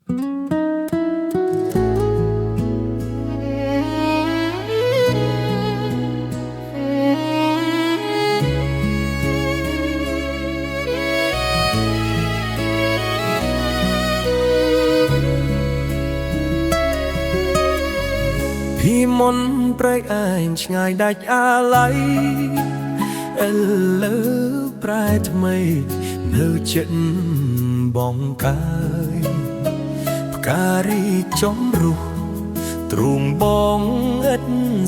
ពីមុនព្រែកឯងឆ្ងាយដាច់អាឡ័យឥឡូវប្រែថ្មីនៅចិត្តបងកាយផ្ការីចំរុះទ្រូងបងឥត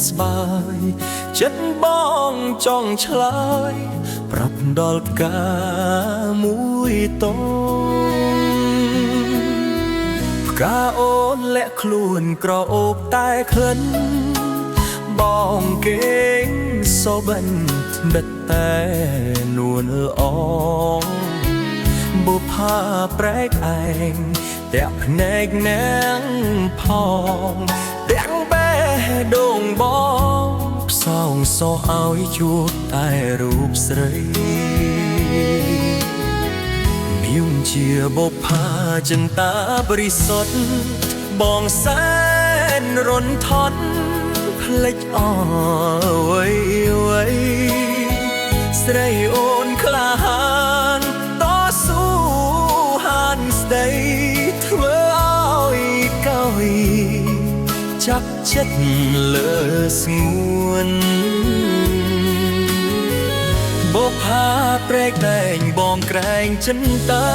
ស្បើយចិត្តបងចង់ឆ្លើយប្រាប់ដល់ផ្កាមួយតងផ្កាអូនលាក់ខ្លួនក្រអូបតែក្លិនបងគេងសូបិនដិតតែនួនល្អងបុផាប្រែកឯងតែភ្នែកនាងផងទាំងបែដងបងផ្សងសោឲ្យជួបតែរូបស្រីនាងជាបុផាចិន្តាបរិសុទ្ធបងសែនរន្ធត់ភ្លេចអវ័យស្រីអូនក្លាហានតស៊ូហានស្ដីធ្វើឲ្យកោយចាប់ចិត្តលើស្ងួនបុផាព្រែកដែងបងក្រែងចិន្តា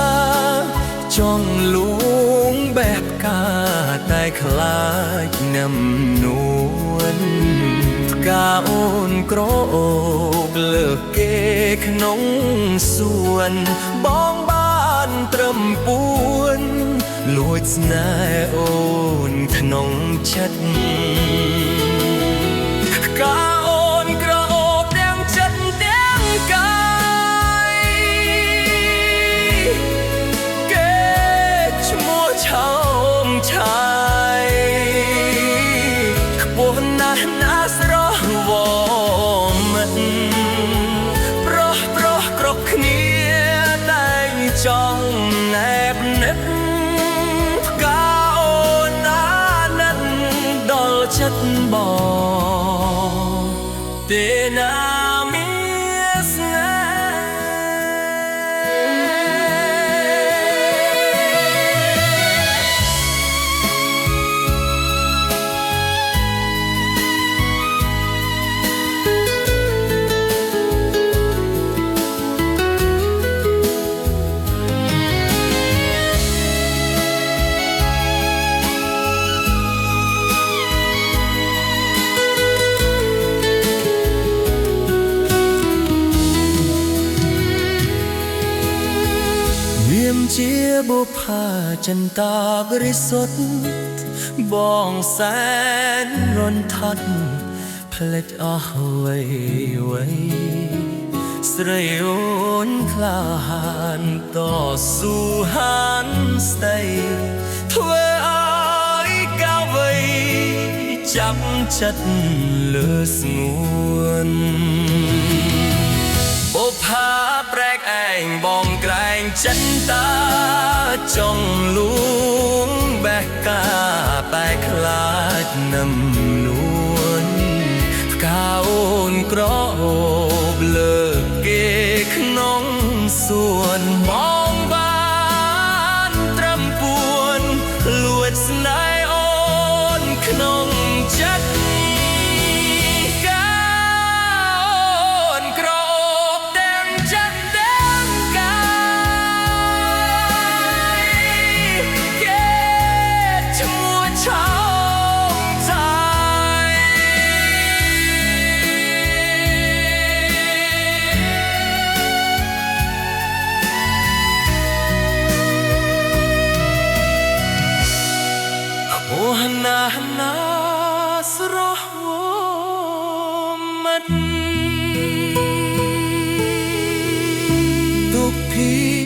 ចង់លួងបែបកាតែខ្លាចនឹមនួនផ្កាអូនក្រអូបលើកគេក្នុងសួនបងបានត្រឹមពួនលួចស្នេហ៍អូនក្នុងចិត្តផ្កាអូនក្រអូបទាំងចិត្តទាំងកាយគេឈ្មោះឆោមឆាយខ្ពស់ណាស់ណាស្រស់វមិនប្រុសគ្រប់គ្នាតែចង់ណែបនិតផ្កាអូនណានិតដល់ចិត្តបងទេណាមានស្នេជាបុផាចិន្តាបរិសុទ្ធបងសែនរន្ធត់ភ្លេចអស់វ័យស្រីអូនក្លាហានតស៊ូហានស្ដីធ្វើឲ្យកៅវ័យចាប់ចិត្តលើស្ងួនបុផាព្រែកឯងបងក្រែងចិន្តាចង់លួងបេះកាតែខ្លាចនឹមនួនផ្កាអូនក្រអូបលើកគេក្នុងសួនបងបានត្រឹមពួនលួចស្នេហ៍អូនក្នុងចិត្តណាស្រស់វមិនទុកភី